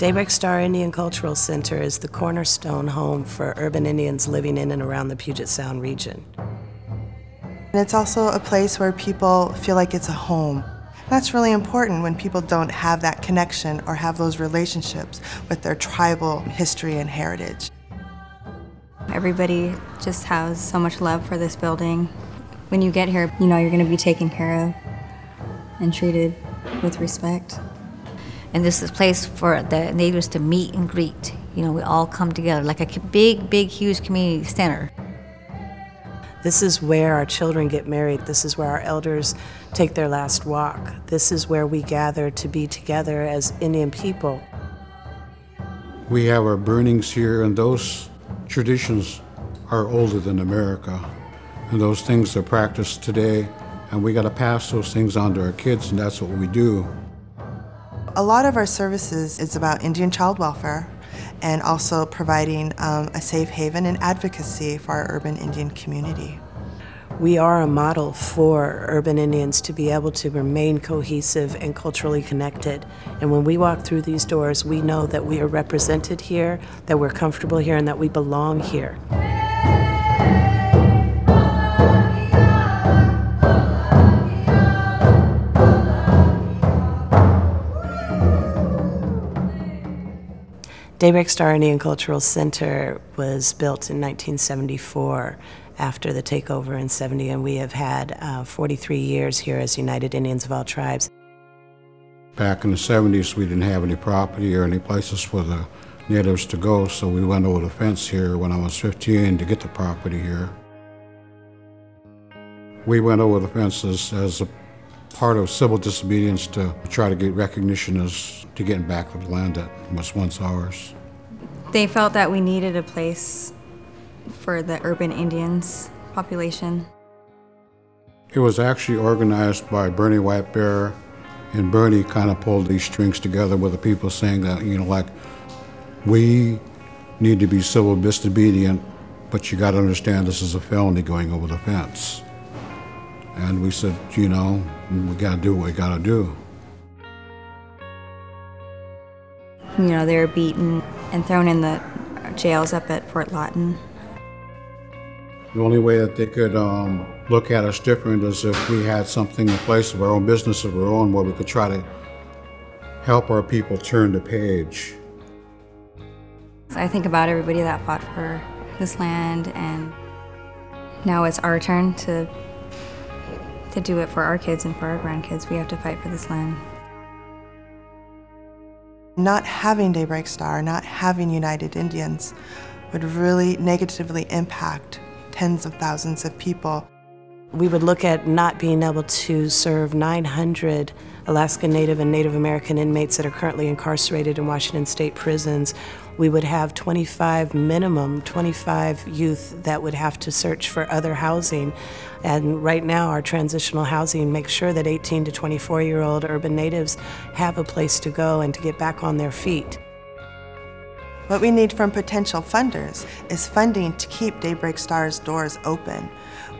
Daybreak Star Indian Cultural Center is the cornerstone home for urban Indians living in and around the Puget Sound region. And it's also a place where people feel like it's a home. That's really important when people don't have that connection or have those relationships with their tribal history and heritage. Everybody just has so much love for this building. When you get here, you know you're going to be taken care of and treated with respect. And this is a place for the natives to meet and greet. You know, we all come together like a big, huge community center. This is where our children get married. This is where our elders take their last walk. This is where we gather to be together as Indian people. We have our burnings here, and those traditions are older than America. And those things are practiced today, and we got to pass those things on to our kids, and that's what we do. A lot of our services is about Indian child welfare and also providing a safe haven and advocacy for our urban Indian community. We are a model for urban Indians to be able to remain cohesive and culturally connected. And when we walk through these doors, we know that we are represented here, that we're comfortable here, and that we belong here. Daybreak Star Indian Cultural Center was built in 1974 after the takeover in '70, and we have had 43 years here as United Indians of All Tribes. Back in the '70s, we didn't have any property or any places for the natives to go, so we went over the fence here when I was 15 to get the property here. We went over the fences as a part of civil disobedience to try to get recognition as to getting back the land that was once ours. They felt that we needed a place for the urban Indians population. It was actually organized by Bernie White Bear, and Bernie kind of pulled these strings together with the people saying that, you know, like, we need to be civil disobedient, but you got to understand this is a felony going over the fence. And we said, you know, we got to do what we got to do. You know, they were beaten and thrown in the jails up at Fort Lawton. The only way that they could look at us different is if we had something in place of our own business of our own where we could try to help our people turn the page. I think about everybody that fought for this land, and now it's our turn to do it for our kids and for our grandkids. We have to fight for this land. Not having Daybreak Star, not having United Indians would really negatively impact tens of thousands of people. We would look at not being able to serve 900 Alaska Native and Native American inmates that are currently incarcerated in Washington State prisons. We would have 25 youth that would have to search for other housing. And right now our transitional housing makes sure that 18 to 24-year-old urban natives have a place to go and to get back on their feet. What we need from potential funders is funding to keep Daybreak Star's doors open.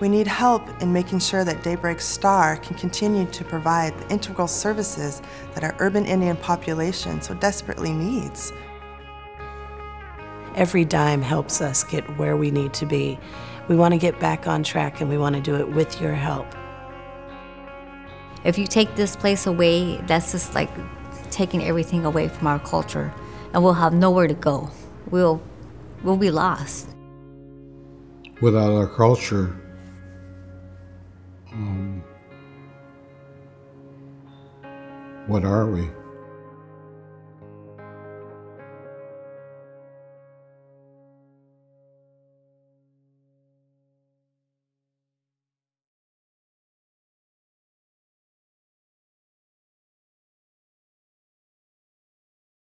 We need help in making sure that Daybreak Star can continue to provide the integral services that our urban Indian population so desperately needs. Every dime helps us get where we need to be. We want to get back on track, and we want to do it with your help. If you take this place away, that's just like taking everything away from our culture, and we'll have nowhere to go. We'll be lost. Without our culture, what are we?